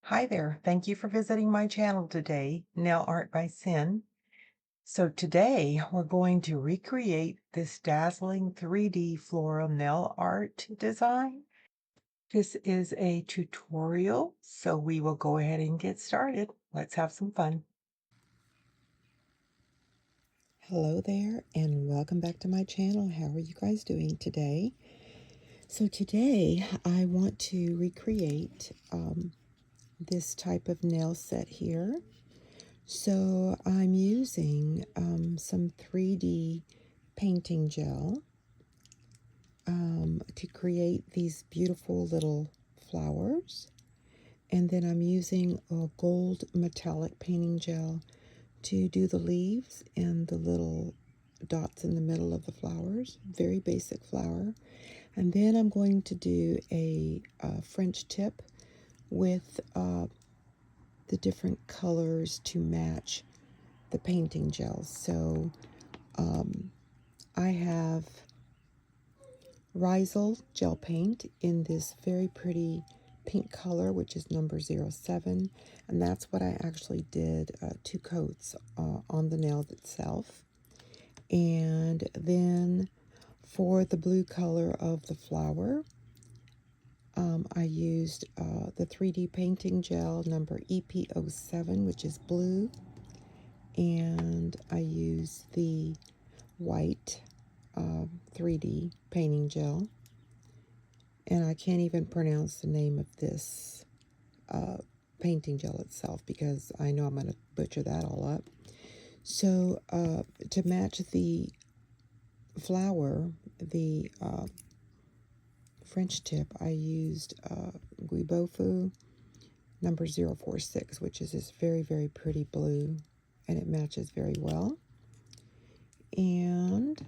Hi there. Thank you for visiting my channel today, Nail Art by Sin. So today we're going to recreate this dazzling 3D floral nail art design. This is a tutorial, so we will go ahead and get started. Let's have some fun. Hello there and welcome back to my channel. How are you guys doing today? So today I want to recreate this type of nail set here. So I'm using some 3D painting gel to create these beautiful little flowers. And then I'm using a gold metallic painting gel to do the leaves and the little dots in the middle of the flowers. Very basic flower. And then I'm going to do a French tip with the different colors to match the painting gels. So I have Rysel gel paint in this very pretty pink color, which is number 07. And that's what I actually did 2 coats on the nail itself. And then for the blue color of the flower, I used the 3D painting gel number EP07, which is blue. And I used the white 3D painting gel. And I can't even pronounce the name of this painting gel itself because I know I'm going to butcher that all up. So to match the flower, the French tip, I used Guibofu number 046, which is this very, very pretty blue, and it matches very well. And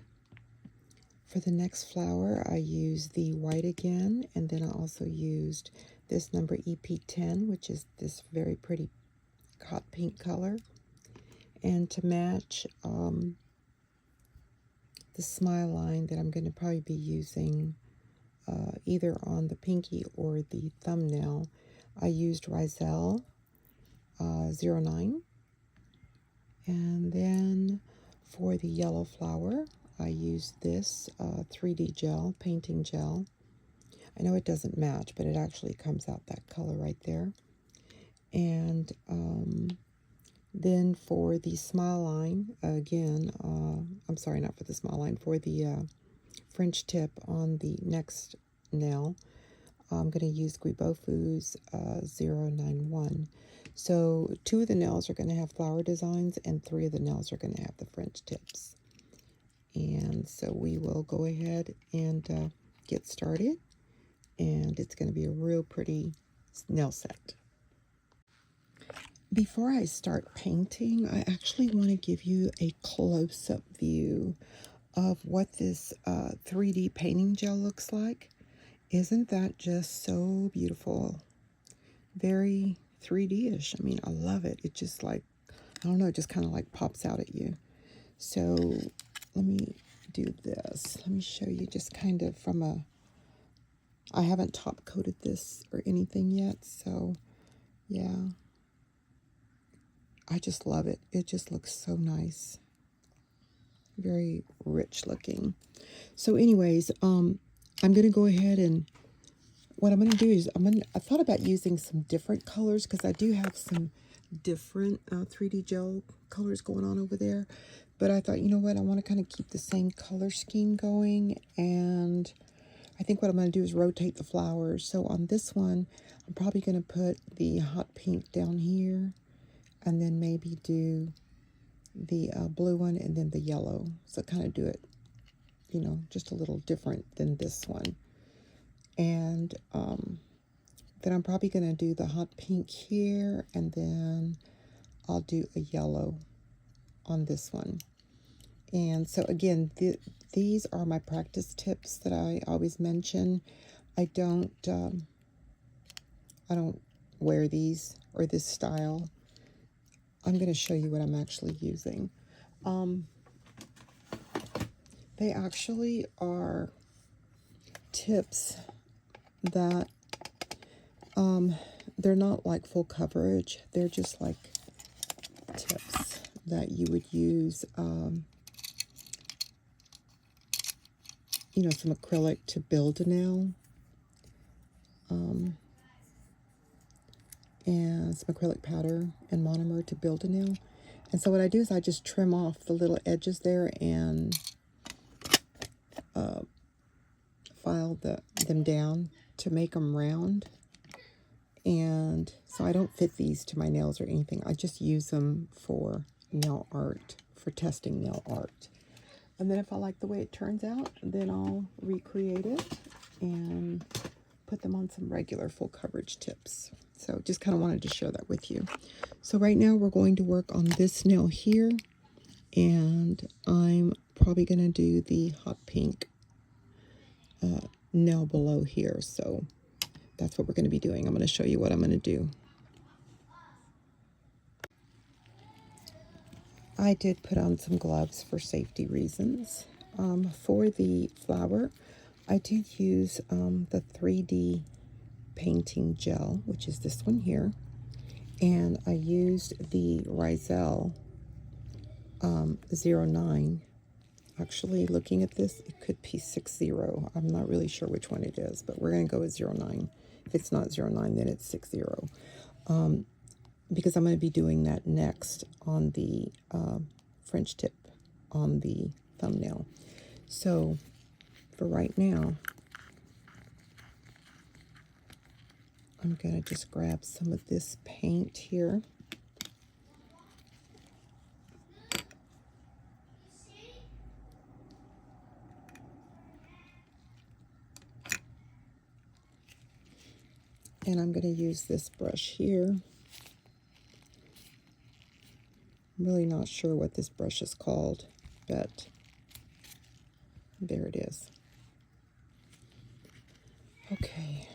for the next flower, I used the white again, and then I also used this number EP10, which is this very pretty hot pink color. And to match the smile line that I'm going to probably be using either on the pinky or the thumbnail, I used Rysel 09. And then for the yellow flower, I used this 3D gel, painting gel. I know it doesn't match, but it actually comes out that color right there. And then for the smile line, again, I'm sorry, not for the smile line, for the French tip on the next nail, I'm going to use Guibofu's 091. So 2 of the nails are going to have flower designs, and 3 of the nails are going to have the French tips. And so we will go ahead and get started, and it's going to be a real pretty nail set. Before I start painting, I actually want to give you a close-up view of what this 3D painting gel looks like. Isn't that just so beautiful? Very 3D-ish. I mean, I love it. It just like, I don't know, it just kind of like pops out at you. So let me do this. Let me show you just kind of from a, I haven't top coated this or anything yet, so yeah. I just love it. It just looks so nice. Very rich looking. So anyways, I'm going to go ahead and what I'm going to do is I thought about using some different colors because I do have some different 3D gel colors going on over there. But I thought, you know what, I want to kind of keep the same color scheme going. And I think what I'm going to do is rotate the flowers. So on this one, I'm probably going to put the hot pink down here. And then maybe do the blue one and then the yellow. So kind of do it, you know, just a little different than this one. And then I'm probably going to do the hot pink here, and then I'll do a yellow on this one. And so again, these are my practice tips that I always mention. I don't wear these or this style. I'm going to show you what I'm actually using. They actually are tips that they're not like full coverage. They're just like tips that you would use, you know, some acrylic to build a nail, and some acrylic powder and monomer to build a nail. And so what I do is I just trim off the little edges there and file them down to make them round. And so I don't fit these to my nails or anything. I just use them for nail art, for testing nail art. And then if I like the way it turns out, then I'll recreate it and put them on some regular full coverage tips. So just kind of wanted to share that with you. So right now we're going to work on this nail here, and I'm probably going to do the hot pink nail below here. So that's what we're going to be doing. I'm going to show you what I'm going to do. I did put on some gloves for safety reasons. For the flower, I did use the 3D painting gel, which is this one here, and I used the Rizel 09. Actually, looking at this, it could be 60. I'm not really sure which one it is, but we're going to go with 09. If it's not 09, then it's 60. Because I'm going to be doing that next on the French tip on the thumbnail. So for right now, I'm going to just grab some of this paint here. And I'm going to use this brush here. I'm really not sure what this brush is called, but there it is. Okay.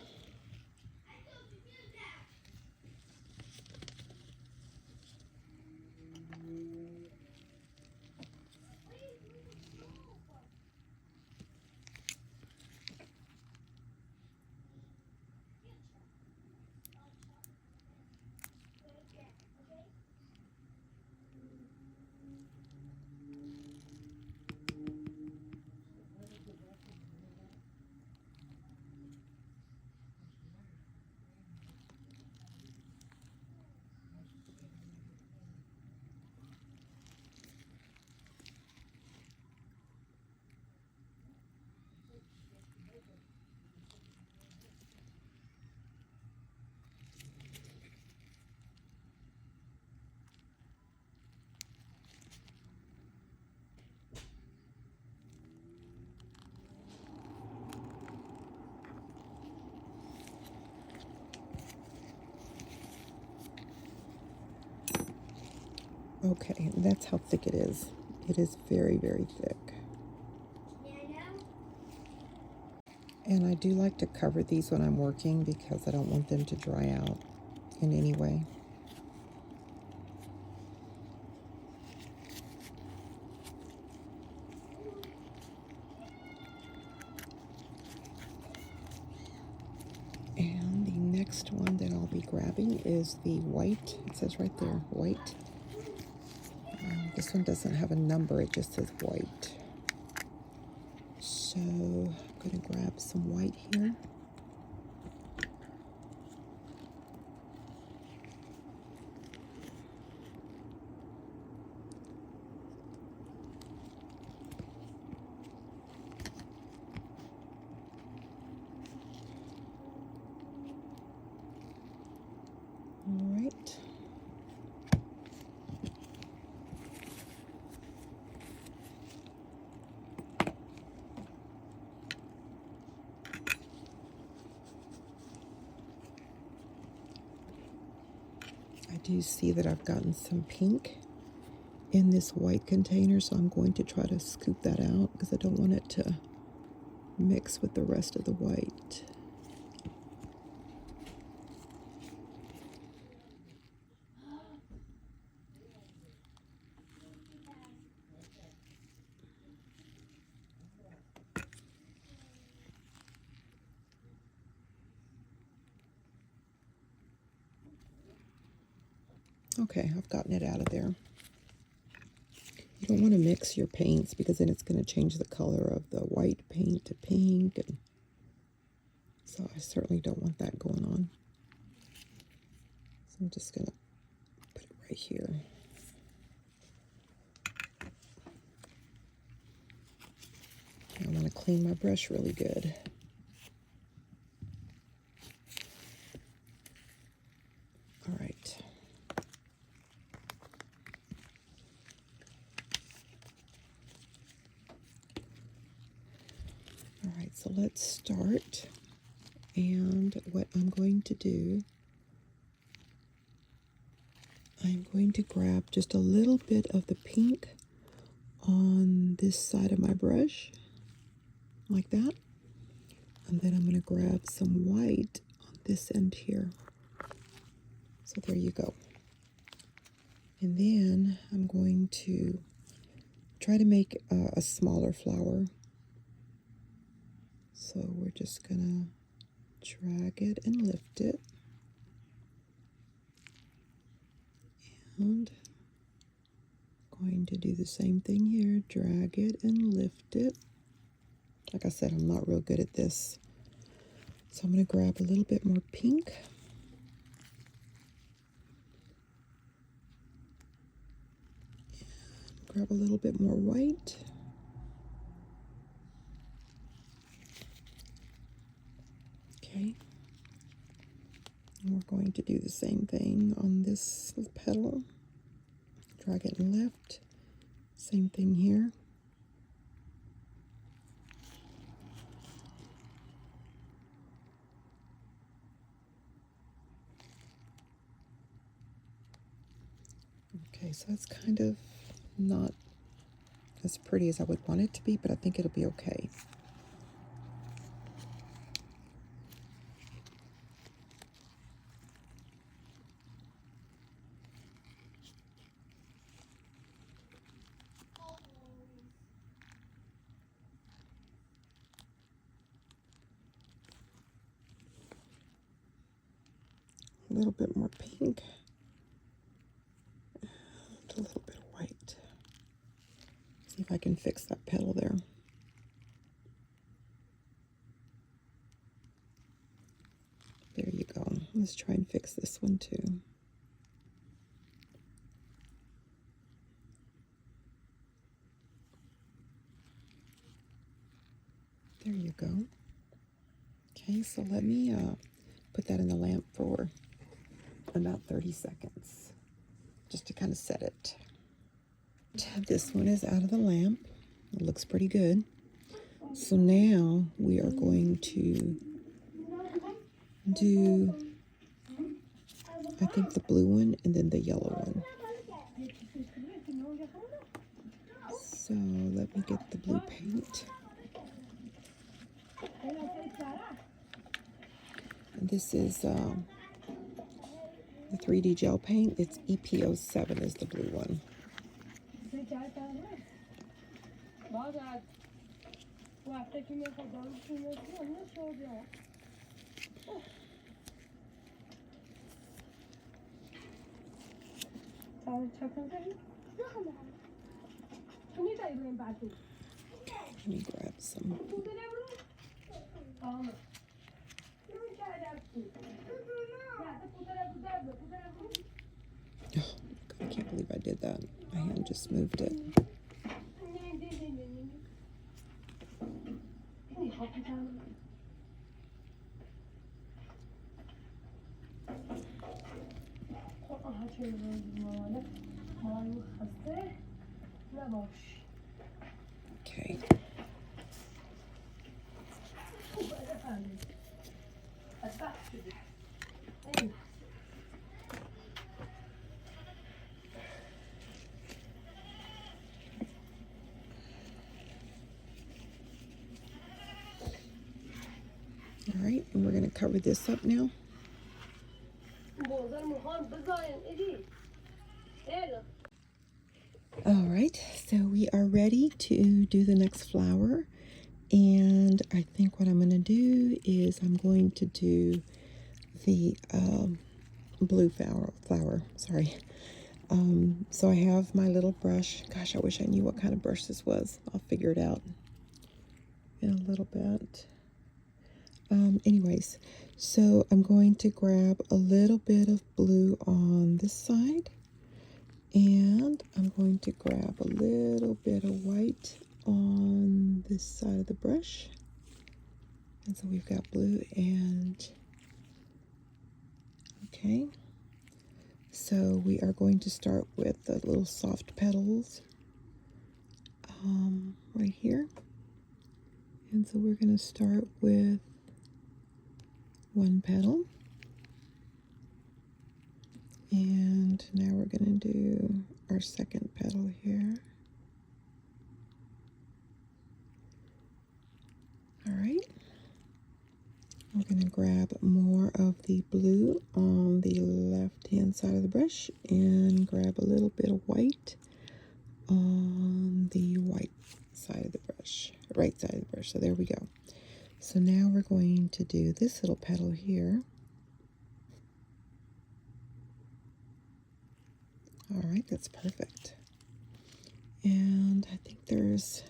Okay, that's how thick it is. It is very, very thick. And I do like to cover these when I'm working because I don't want them to dry out in any way. And the next one that I'll be grabbing is the white. It says right there, white. This one doesn't have a number, it just says white. So I'm going to grab some white here. All right. I do see that I've gotten some pink in this white container, so I'm going to try to scoop that out because I don't want it to mix with the rest of the white. Okay, I've gotten it out of there. You don't want to mix your paints because then it's going to change the color of the white paint to pink, and so I certainly don't want that going on. So I'm just going to put it right here. I want to clean my brush really good. All right. All right, so let's start. And what I'm going to do, I'm going to grab just a little bit of the pink on this side of my brush, like that. And then I'm going to grab some white on this end here. So there you go. And then I'm going to try to make a smaller flower. So we're just going to drag it and lift it. And going to do the same thing here. Drag it and lift it. Like I said, I'm not real good at this. So I'm going to grab a little bit more pink. And grab a little bit more white. Okay. And we're going to do the same thing on this petal. Drag it and lift. Same thing here. Okay, so it's kind of not as pretty as I would want it to be, but I think it'll be okay. A little bit more pink. And a little bit of white. See if I can fix that petal there. There you go. Let's try and fix this one too. There you go. Okay, so let me put that in the lamp for about 30 seconds, just to kind of set it. This one is out of the lamp. It looks pretty good. So now we are going to do, I think, the blue one and then the yellow one. So let me get the blue paint. And this is the 3D gel paint. It's EP07 is the blue one. Let me grab some. Oh, I can't believe I did that. My hand just moved it. Okay. All right, and we're going to cover this up now. All right, so we are ready to do the next flower. And I think what I'm going to do is I'm going to do the blue flower, sorry. So I have my little brush. Gosh, I wish I knew what kind of brush this was. I'll figure it out in a little bit. Anyways, so I'm going to grab a little bit of blue on this side, and I'm going to grab a little bit of white on this side of the brush. And so we've got blue and, okay. So we are going to start with the little soft petals right here. And so we're going to start with one petal. And now we're going to do our second petal here. All right. We're going to grab more of the blue on the left-hand side of the brush and grab a little bit of white on the white side of the brush, right side of the brush. So there we go. So now we're going to do this little petal here. All right, that's perfect. And I think there's,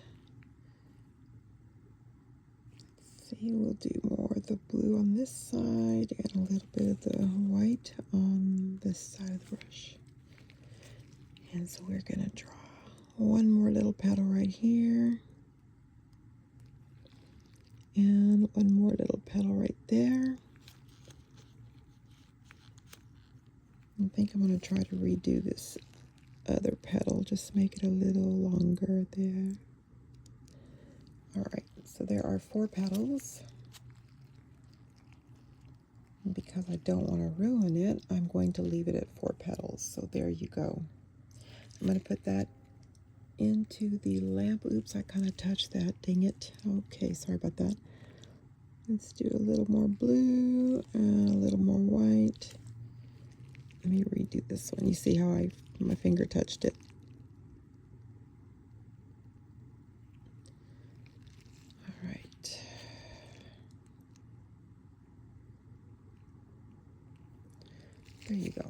let's see, we'll do more of the blue on this side and a little bit of the white on this side of the brush. And so we're going to draw one more little petal right here. And one more little petal right there. I think I'm going to try to redo this other petal, just make it a little longer there. All right, so there are 4 petals. And because I don't want to ruin it, I'm going to leave it at 4 petals. So there you go. I'm going to put that into the lamp. Oops, I kind of touched that, dang it. Okay, sorry about that. Let's do a little more blue and a little more white. Let me redo this one. You see how my finger touched it. All right. There you go.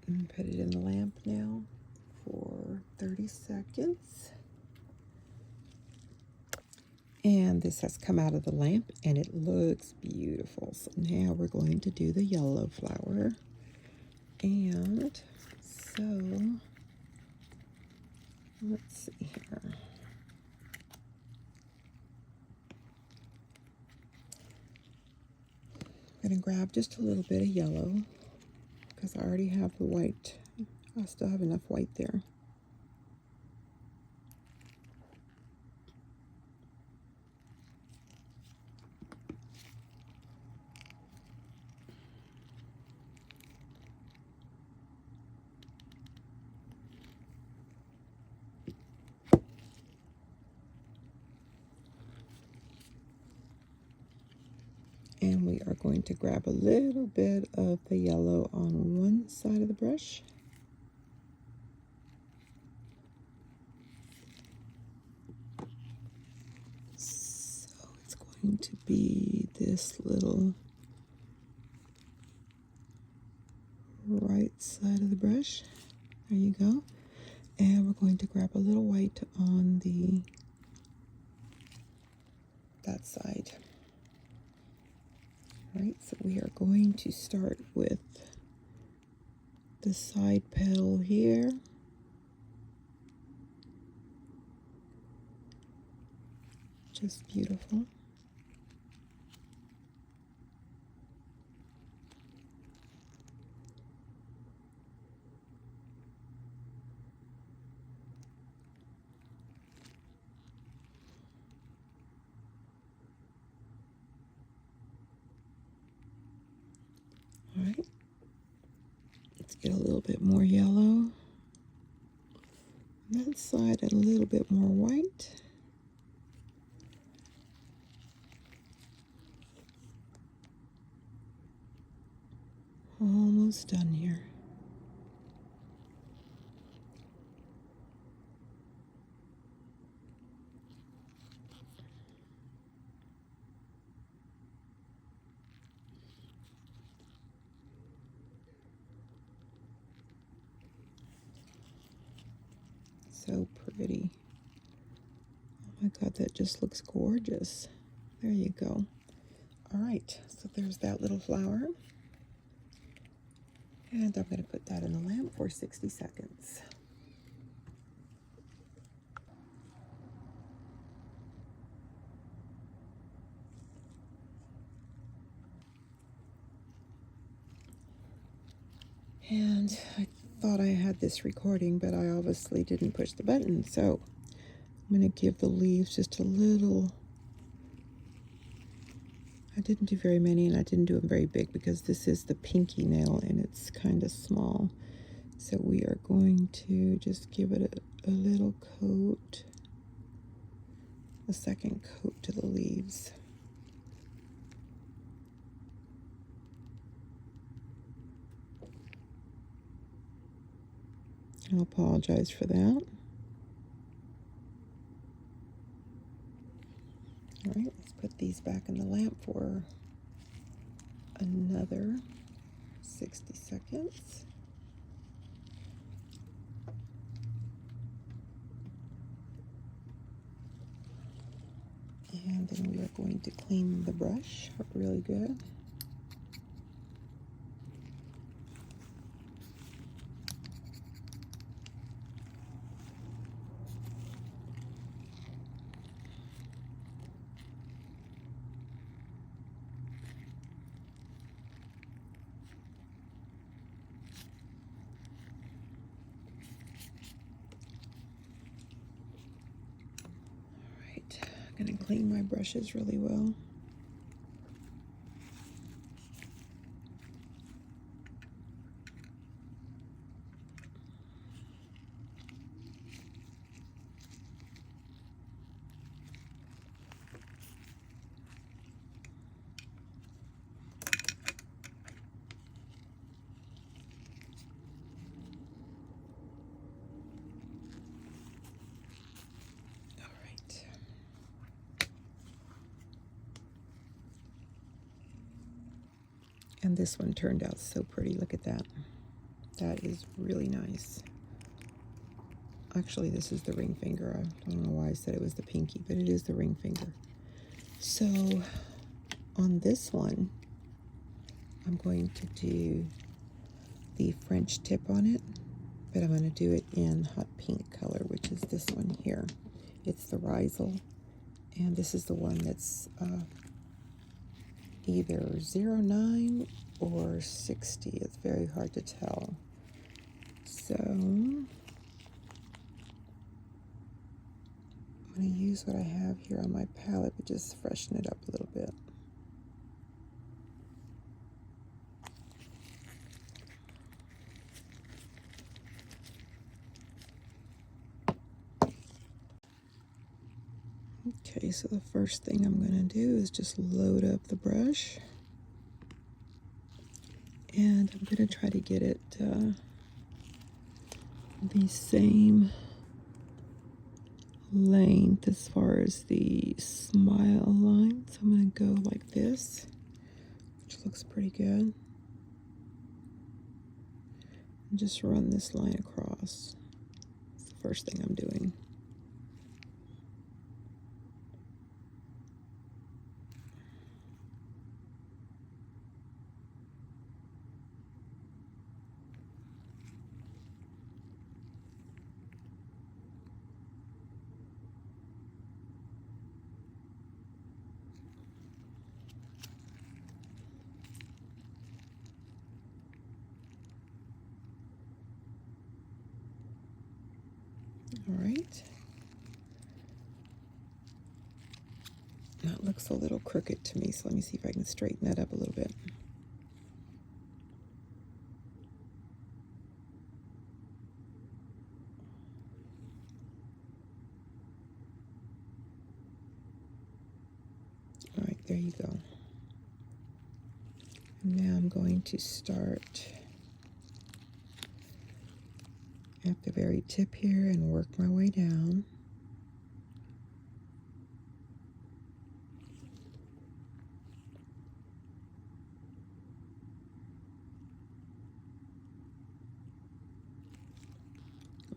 And put it in the lamp now for 30 seconds. And this has come out of the lamp and it looks beautiful. So now we're going to do the yellow flower. And so, let's see here. I'm going to grab just a little bit of yellow because I already have the white. I still have enough white there. And we are going to grab a little bit of the yellow on one side of the brush. So it's going to be this little right side of the brush. There you go. And we're going to grab a little white on that side. Right, so we are going to start with the side petal here. Just beautiful. All right, let's get a little bit more yellow on that side and a little bit more white. Almost done here. So pretty. Oh my God, that just looks gorgeous. There you go. All right, so there's that little flower. And I'm going to put that in the lamp for 60 seconds. And I thought I had this recording, but I obviously didn't push the button. So I'm going to give the leaves just a little. I didn't do very many, and I didn't do them very big because this is the pinky nail and it's kind of small. So we are going to just give it a little coat, a second coat to the leaves. I apologize for that. All right, let's put these back in the lamp for another 60 seconds. And then we are going to clean the brush really good. I'm going to clean my brushes really well. All right. And this one turned out so pretty. Look at that. That is really nice. Actually, this is the ring finger. I don't know why I said it was the pinky, but it is the ring finger. So on this one, I'm going to do the French tip on it, but I'm going to do it in hot pink color, which is this one here. It's the Risal, and this is the one that's either 09 or 60. It's very hard to tell. So I'm going to use what I have here on my palette, but just freshen it up a little bit. Okay, so the first thing I'm going to do is just load up the brush. And I'm going to try to get it the same length as far as the smile line. So I'm going to go like this, which looks pretty good. And just run this line across. That's the first thing I'm doing. All right. That looks a little crooked to me, so let me see if I can straighten that up a little bit. All right, there you go. And now I'm going to start at the very tip here and work my way down.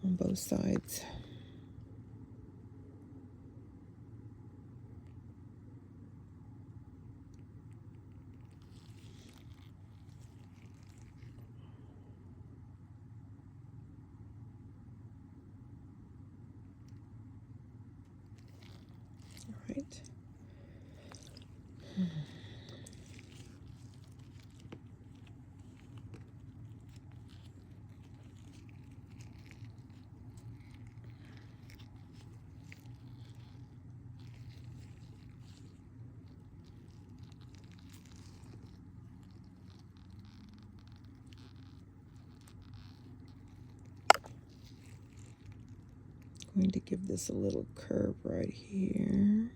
On both sides. Going to give this a little curve right here.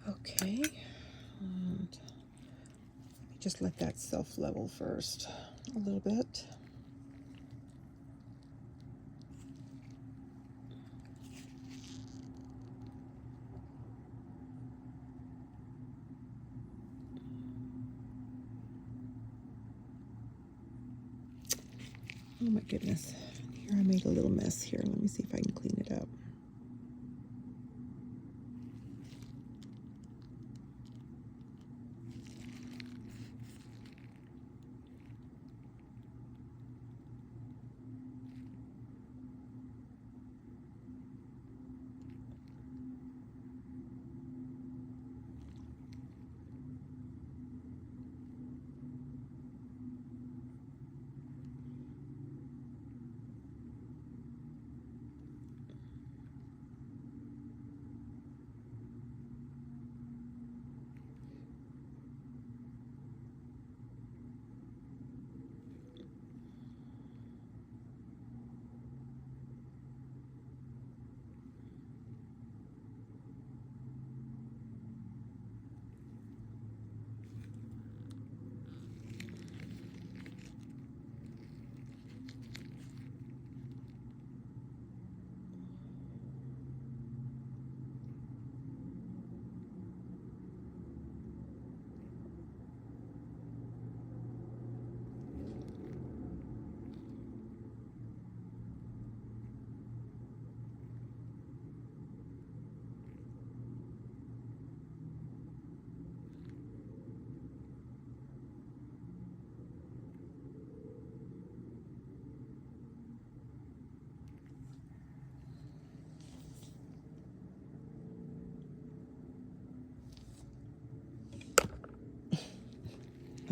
Okay, and just let that self-level first a little bit. Oh my goodness, here I made a little mess here. Let me see if I can clean it up.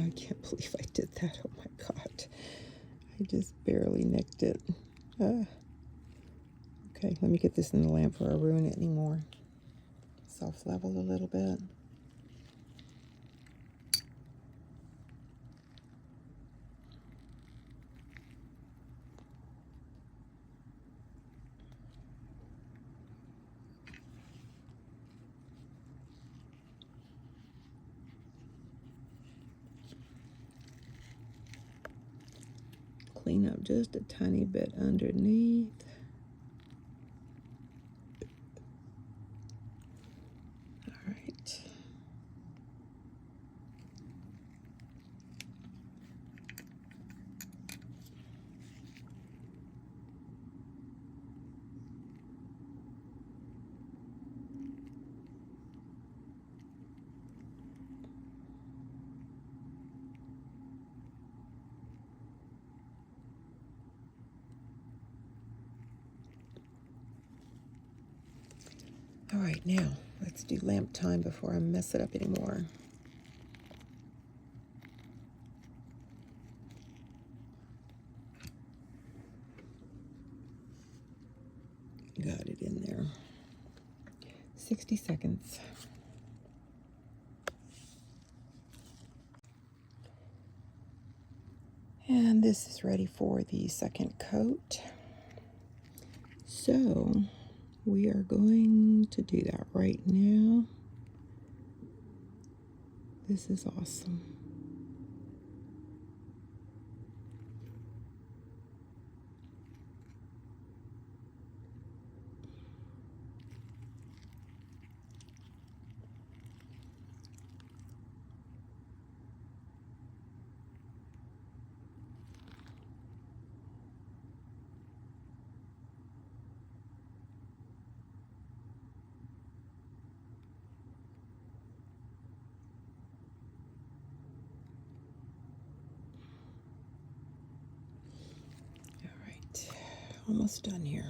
I can't believe I did that. Oh my God. I just barely nicked it. Okay, let me get this in the lamp before I ruin it anymore. Self-level a little bit. Clean up just a tiny bit underneath. All right. All right, now let's do lamp time before I mess it up anymore. Got it in there. 60 seconds. And this is ready for the second coat. So we are going to do that right now. This is awesome. All right, almost done here.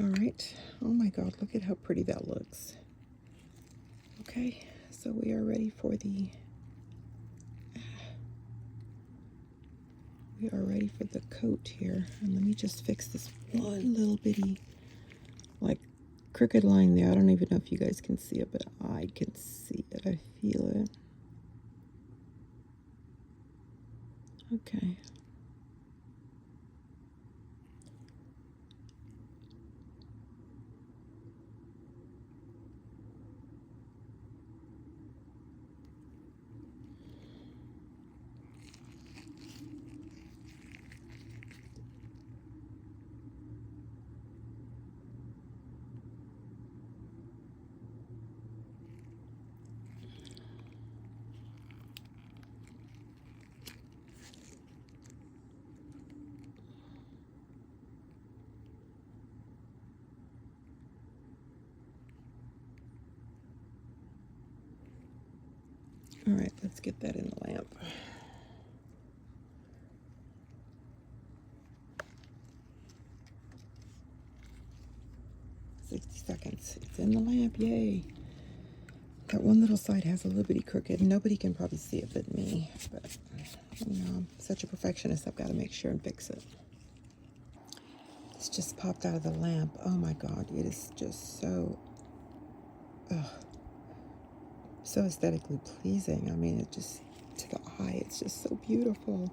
All right. Oh my God, look at how pretty that looks. Okay, so we are ready for the coat here. And let me just fix this one little bitty like crooked line there. I don't even know if you guys can see it, but I can see it. I feel it. Okay. All right, let's get that in the lamp. 60 seconds. It's in the lamp, yay. That one little side has a little bitty crooked. Nobody can probably see it but me. But, you know, I'm such a perfectionist, I've got to make sure and fix it. This just popped out of the lamp. Oh my God, it is just so, so aesthetically pleasing. I mean, it just, to the eye, it's just so beautiful.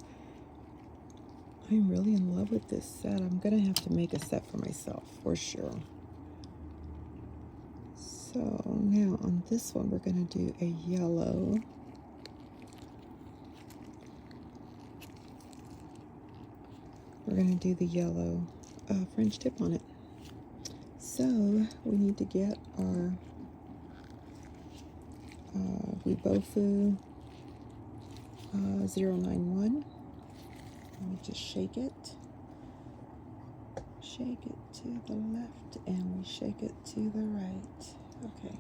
I'm really in love with this set. I'm going to have to make a set for myself, for sure. So now on this one, we're going to do a yellow. We're going to do the yellow French tip on it. So we need to get our Wibofu 091. And we just shake it. Shake it to the left and we shake it to the right. Okay.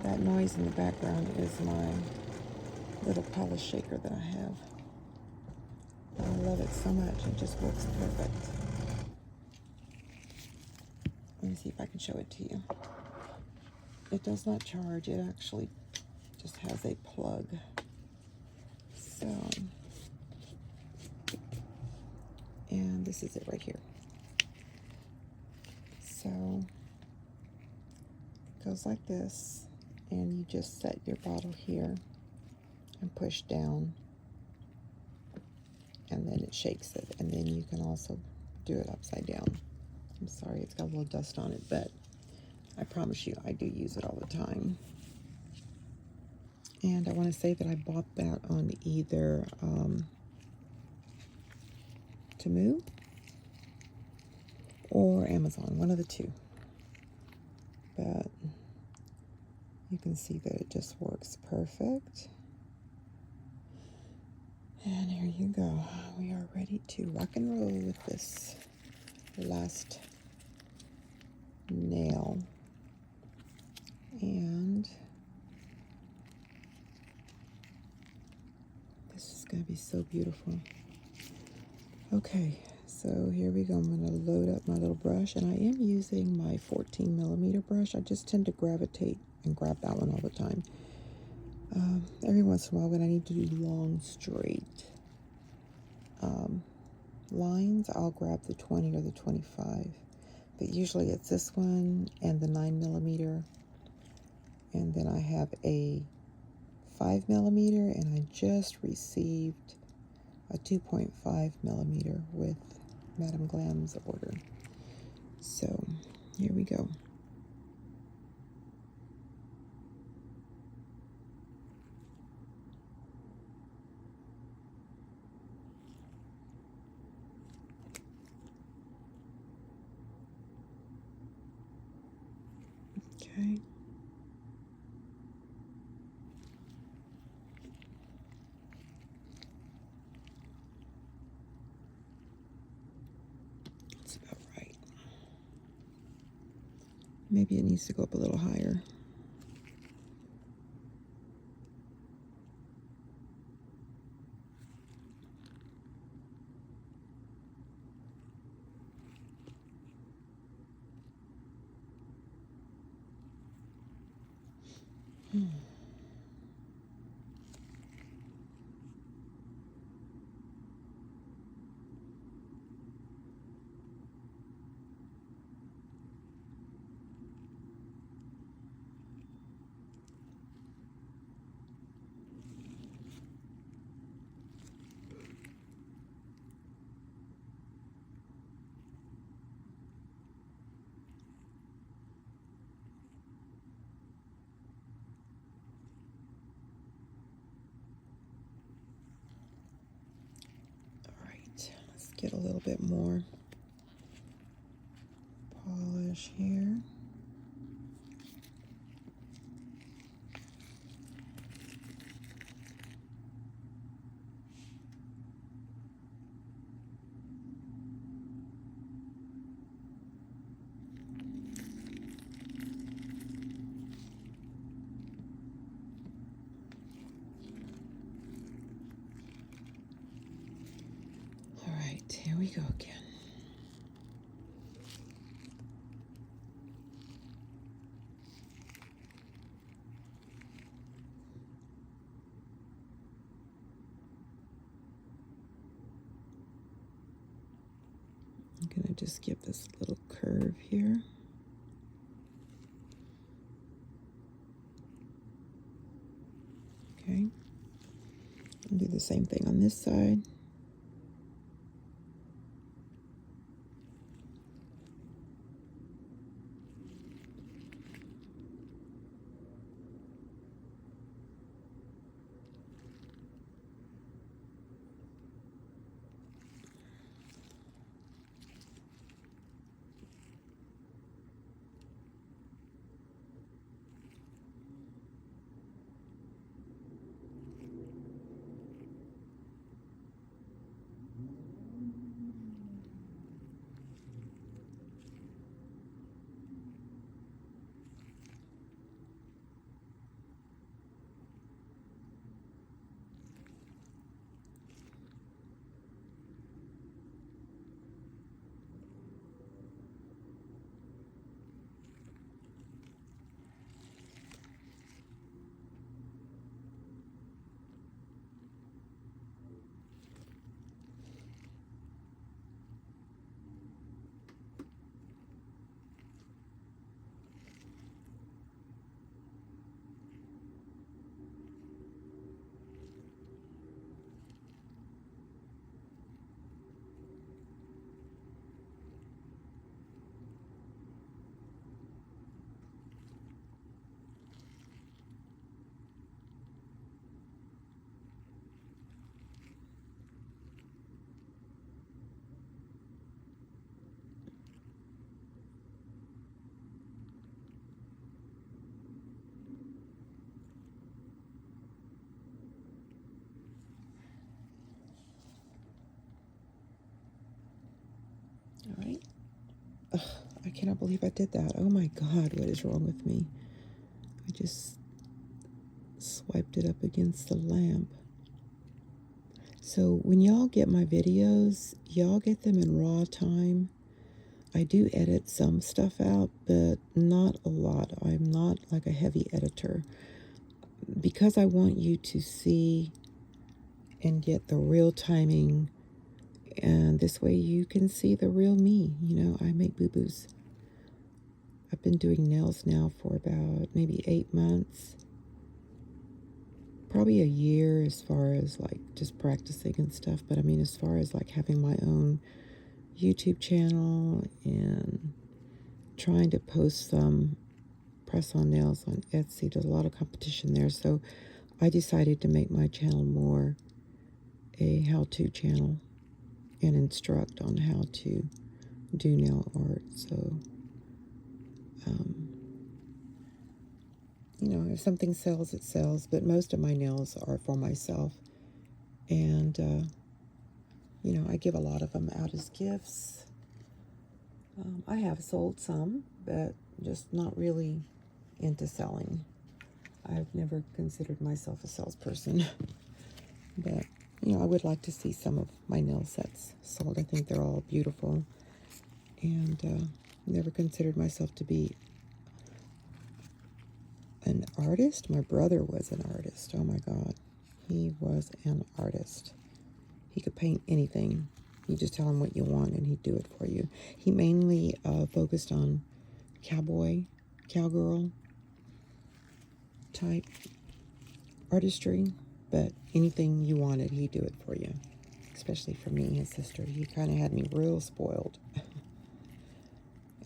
That noise in the background is my little polish shaker that I have. I love it so much. It just works perfect. Let me see if I can show it to you. It does not charge. It actually just has a plug. So, and this is it right here. So, it goes like this, and you just set your bottle here and push down, and then it shakes it, and then you can also do it upside down. I'm sorry, it's got a little dust on it, but I promise you, I do use it all the time. And I want to say that I bought that on either Temu or Amazon, one of the two. But you can see that it just works perfect. And here you go. We are ready to rock and roll with this last nail. And this is going to be so beautiful. Okay, so here we go. I'm going to load up my little brush, and I am using my 14mm brush. I just tend to gravitate and grab that one all the time. Every once in a while when I need to do long, straight lines, I'll grab the 20 or the 25. But usually it's this one and the 9mm. And then I have a 5mm, and I just received a 2.5mm with Madame Glam's order. So here we go. Okay. That's about right. Maybe it needs to go up a little higher. Let's get a little bit more polish here. Here we go again. I'm going to just give this little curve here. Okay. And do the same thing on this side. All right. Ugh, I cannot believe I did that. Oh my God, what is wrong with me? I just swiped it up against the lamp. So when y'all get my videos, y'all get them in raw time. I do edit some stuff out, but not a lot. I'm not like a heavy editor because I want you to see and get the real timing, and this way you can see the real me. You know, I make boo-boos. I've been doing nails now for about maybe 8 months, probably a year as far as like just practicing and stuff. But I mean, as far as like having my own YouTube channel and trying to post some press-on nails on Etsy, there's a lot of competition there. So I decided to make my channel more a how-to channel and instruct on how to do nail art. So, you know, if something sells, it sells. But most of my nails are for myself. And, you know, I give a lot of them out as gifts. I have sold some, but just not really into selling. I've never considered myself a salesperson. But, you know, I would like to see some of my nail sets sold. I think they're all beautiful. And never considered myself to be an artist. My brother was an artist. Oh my God. He was an artist. He could paint anything. You just tell him what you want and he'd do it for you. He mainly focused on cowgirl type artistry, but anything you wanted, he'd do it for you. Especially for me, his sister. He kind of had me real spoiled.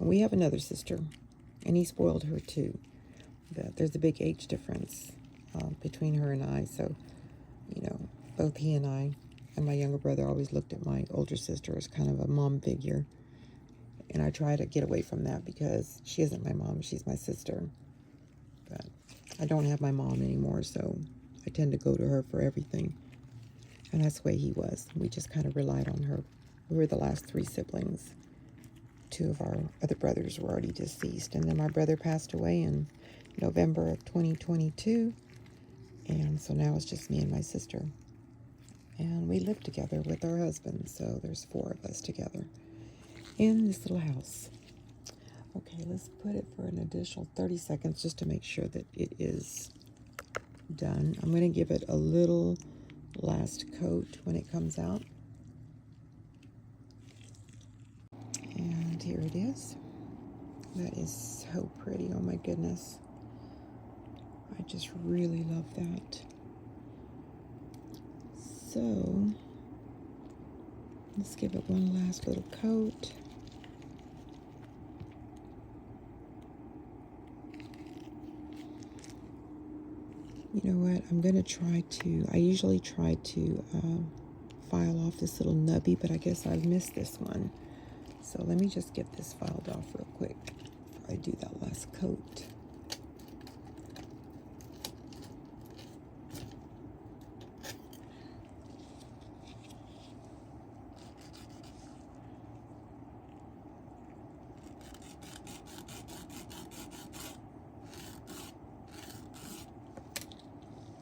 And we have another sister, and he spoiled her too. But there's a big age difference between her and I, so, you know, both he and I and my younger brother always looked at my older sister as kind of a mom figure. And I try to get away from that because she isn't my mom, she's my sister. But I don't have my mom anymore, so I tend to go to her for everything. And that's the way he was. We just kind of relied on her. We were the last 3 siblings. 2 of our other brothers were already deceased. And then my brother passed away in November of 2022. And so now it's just me and my sister. And we live together with our husbands, so there's 4 of us together in this little house. Okay, let's put it for an additional 30 seconds just to make sure that it is done. I'm going to give it a little last coat when it comes out. And here it is. That is so pretty. Oh my goodness. I just really love that. So let's give it one last little coat. You know what? I'm going to try to, I usually try to file off this little nubby, but I guess I've missed this one. So let me just get this filed off real quick before I do that last coat.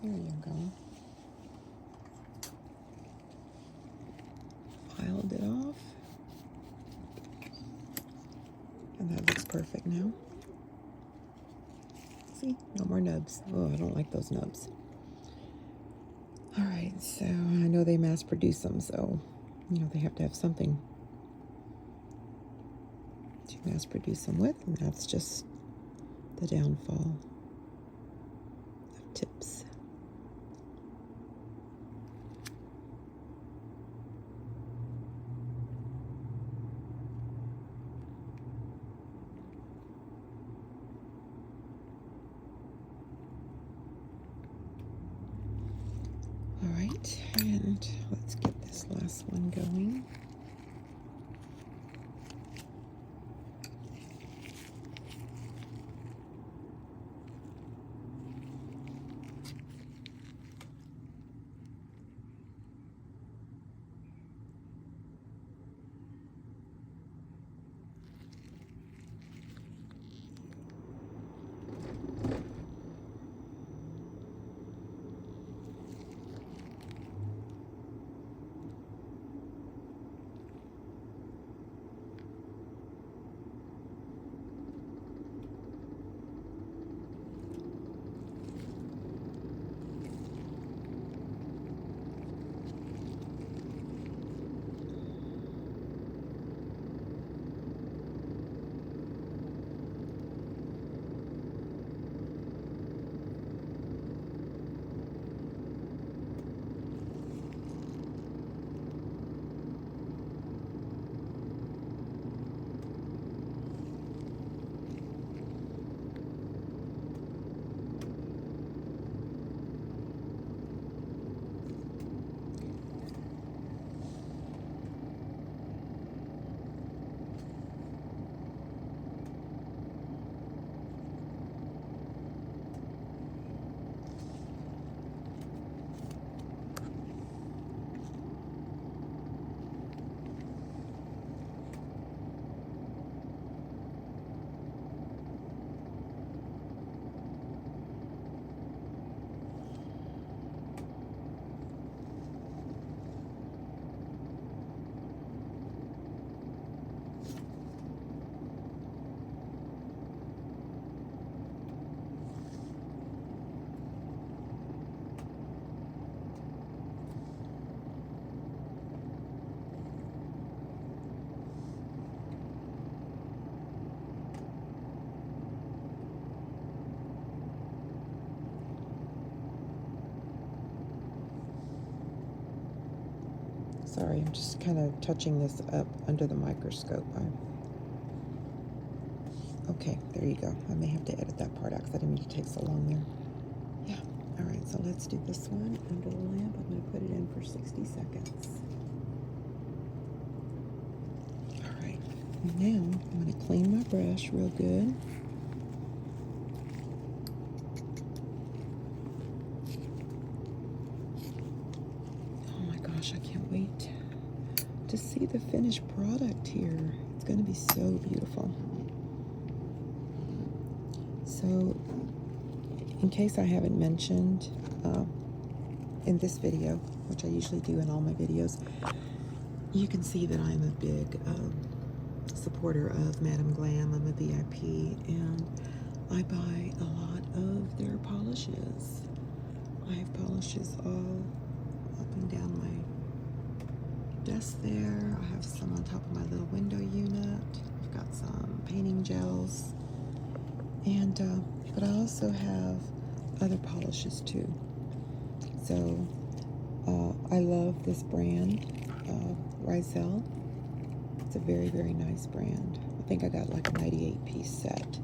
There you go. Filed it off. And that looks perfect now. See, no more nubs. Oh, I don't like those nubs. All right, so I know they mass produce them, so, you know, they have to have something to mass produce them with, and that's just the downfall of tips. All right, and let's get this last one going. Sorry, I'm just kind of touching this up under the microscope. Okay, there you go. I may have to edit that part out because I didn't mean to take so long there. Yeah, all right, so let's do this one under the lamp. I'm going to put it in for 60 seconds. All right, now I'm going to clean my brush real good. Oh my gosh, I can't wait to see the finished product here. It's going to be so beautiful. So, in case I haven't mentioned, in this video, which I usually do in all my videos, you can see that I'm a big supporter of Madame Glam. I'm a VIP, and I buy a lot of their polishes. I have polishes all up and down my desk there. I have some on top of my little window unit. I've got some painting gels, and but I also have other polishes too. So I love this brand, Rizel. It's a very, very nice brand. I think I got like a 98-piece set.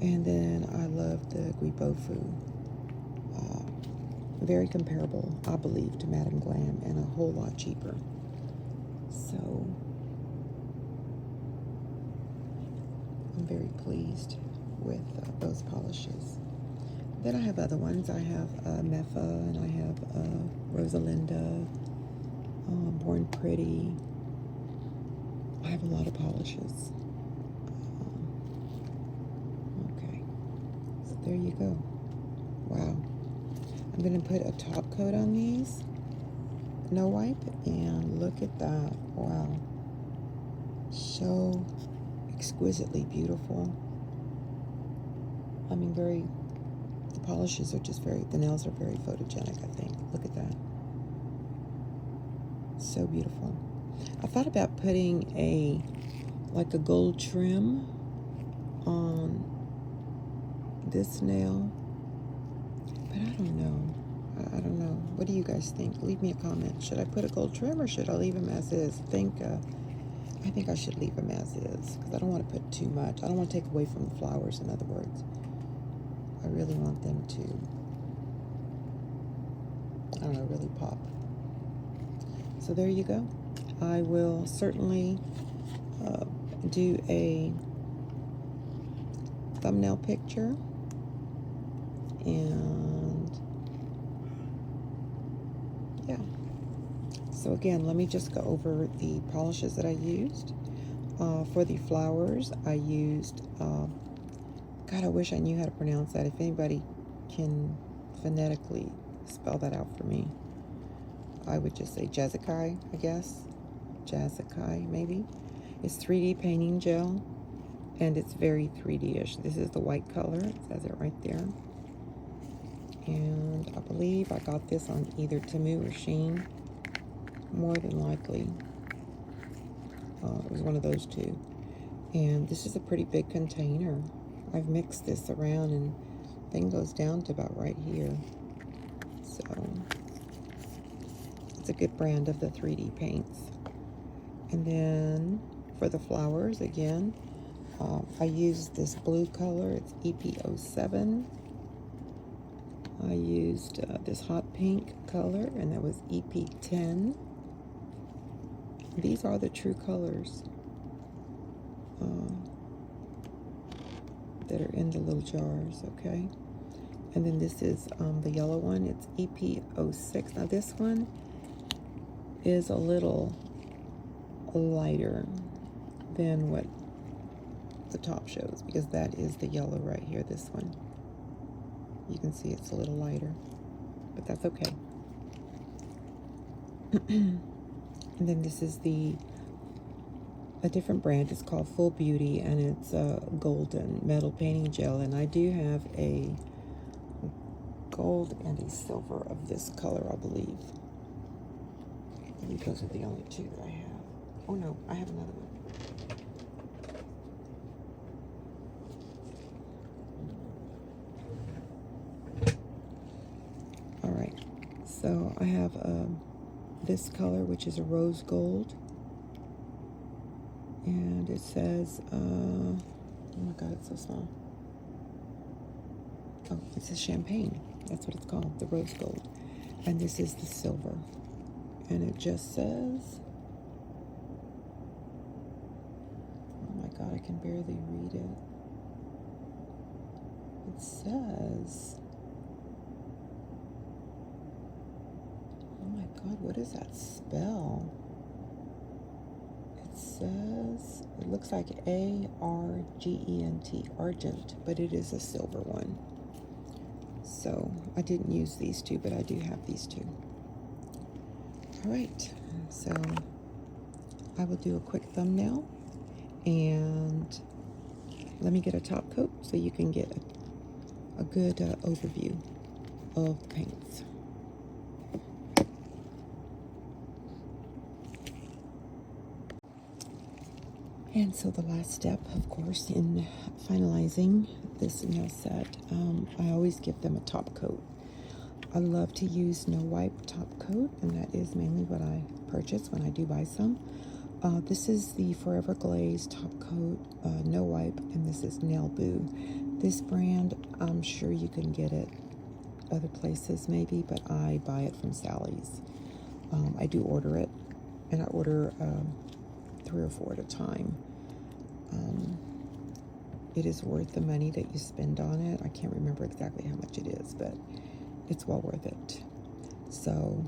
And then I love the Guibofu. Very comparable, I believe, to Madame Glam, and a whole lot cheaper. So I'm very pleased with those polishes. Then I have other ones. I have Meffa, and I have Rosalinda, Born Pretty. I have a lot of polishes. Okay, so there you go. Wow. I'm going to put a top coat on these, no wipe, and look at that. Wow. So exquisitely beautiful. I mean, the polishes are just the nails are very photogenic, I think. Look at that. So beautiful. I thought about putting like a gold trim on this nail, but I don't know. I don't know. What do you guys think? Leave me a comment. Should I put a gold trim, or should I leave them as is? I think I should leave them as is, because I don't want to put too much. I don't want to take away from the flowers, in other words. I really want them to, I don't know, really pop. So there you go. I will certainly do a thumbnail picture, and yeah. So again, let me just go over the polishes that I used. For the flowers, I used, God, I wish I knew how to pronounce that. If anybody can phonetically spell that out for me, I would just say Jazzikai, I guess. Jazzikai, maybe. It's 3D painting gel, and it's very 3D-ish. This is the white color. It says it right there. And I believe I got this on either Temu or Shein. More than likely. It was one of those two. And this is a pretty big container. I've mixed this around, and the thing goes down to about right here. So it's a good brand of the 3D paints. And then for the flowers, again, I used this blue color. It's EP07. I used this hot pink color, and that was EP10. These are the true colors that are in the little jars, okay? And then this is the yellow one. It's EP06. Now this one is a little lighter than what the top shows, because that is the yellow right here, this one. You can see it's a little lighter, but that's okay. And then this is a different brand. It's called Full Beauty, and it's a golden metal painting gel, and I do have a gold and a silver of this color, I believe. I believe those are the only two that I have. Oh no, I have another one. All right, so I have this color, which is a rose gold, and it says, oh my God, it's so small. Oh, it says champagne. That's what it's called, the rose gold. And this is the silver, and it just says, oh my God, I can barely read it. It says, oh my God, what does that spell? It says, it looks like A-R-G-E-N-T, Argent, but it is a silver one. So I didn't use these two, but I do have these two. All right, so I will do a quick thumbnail, and let me get a top coat so you can get a good overview of the paints. And so the last step, of course, in finalizing this nail set, I always give them a top coat. I love to use no wipe top coat, and that is mainly what I purchase when I do buy some. This is the Forever Glaze top coat, no wipe, and this is Nail Boo. This brand, I'm sure you can get it other places maybe, but I buy it from Sally's. I do order it, and I order 3 or 4 at a time. It is worth the money that you spend on it. I can't remember exactly how much it is, but it's well worth it. So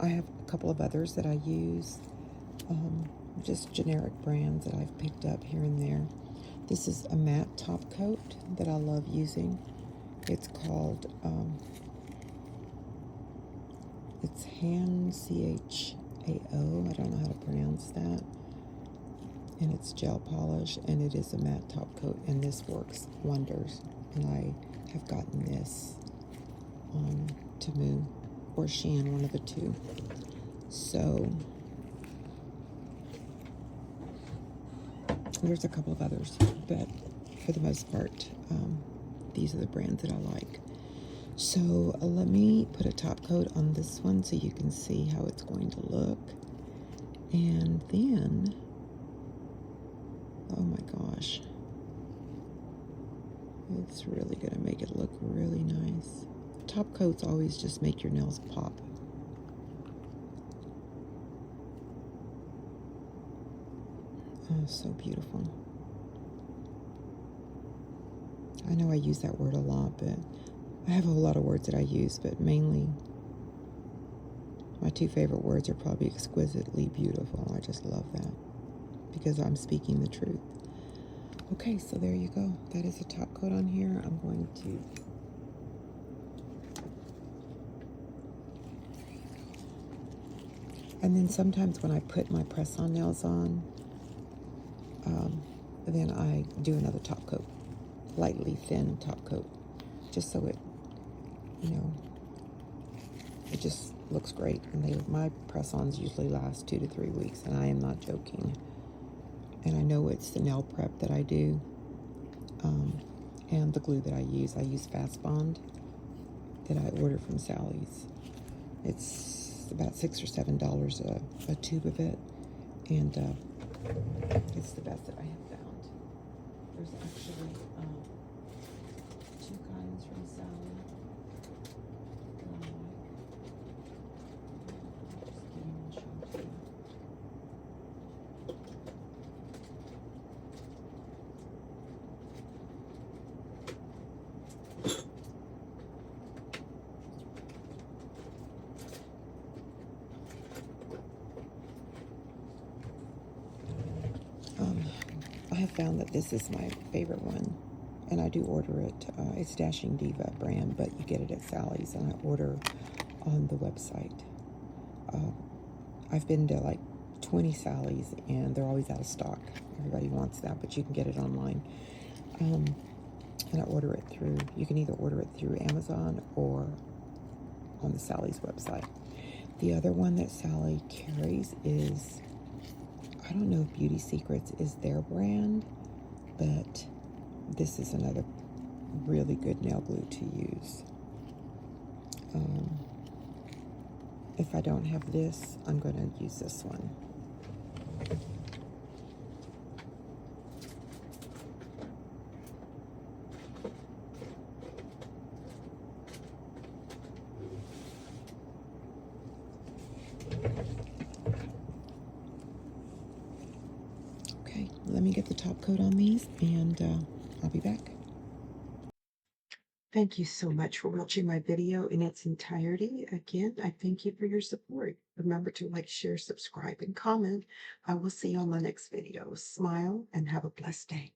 I have a couple of others that I use, just generic brands that I've picked up here and there. This is a matte top coat that I love using. It's called, it's Hand CHAO. I don't know how to pronounce that. And it's gel polish, and it is a matte top coat, and this works wonders. And I have gotten this on Temu or Shein, one of the two. So there's a couple of others, but for the most part, these are the brands that I like. So let me put a top coat on this one so you can see how it's going to look. And then, oh my gosh, it's really going to make it look really nice. Top coats always just make your nails pop. Oh, so beautiful. I know I use that word a lot, but I have a whole lot of words that I use, but mainly my 2 favorite words are probably exquisitely beautiful. I just love that because I'm speaking the truth. Okay, so there you go. That is a top coat on here. I'm going to and then sometimes when I put my press-on nails on, then I do another top coat, lightly thin top coat, just so it, you know, it just looks great. And my press-ons usually last 2 to 3 weeks, and I am not joking. And I know it's the nail prep that I do, and the glue that I use. I use Fast Bond that I order from Sally's. It's about $6 or $7 a tube of it, and it's the best that I have found. There's actually 2 kinds from Sally that I like. Just kidding, I'll show it to you. I have found that this is my favorite one, and I do order it. It's Dashing Diva brand, but you get it at Sally's, and I order on the website. I've been to like 20 Sally's, and they're always out of stock. Everybody wants that, but you can get it online. And I order it through, you can either order it through Amazon or on the Sally's website. The other one that Sally carries is, I don't know if Beauty Secrets is their brand, but this is another really good nail glue to use. If I don't have this, I'm going to use this one. Okay, let me get the top coat on these, and I'll be back. Thank you so much for watching my video in its entirety. Again, I thank you for your support. Remember to like, share, subscribe, and comment. I will see you on the next video. Smile and have a blessed day.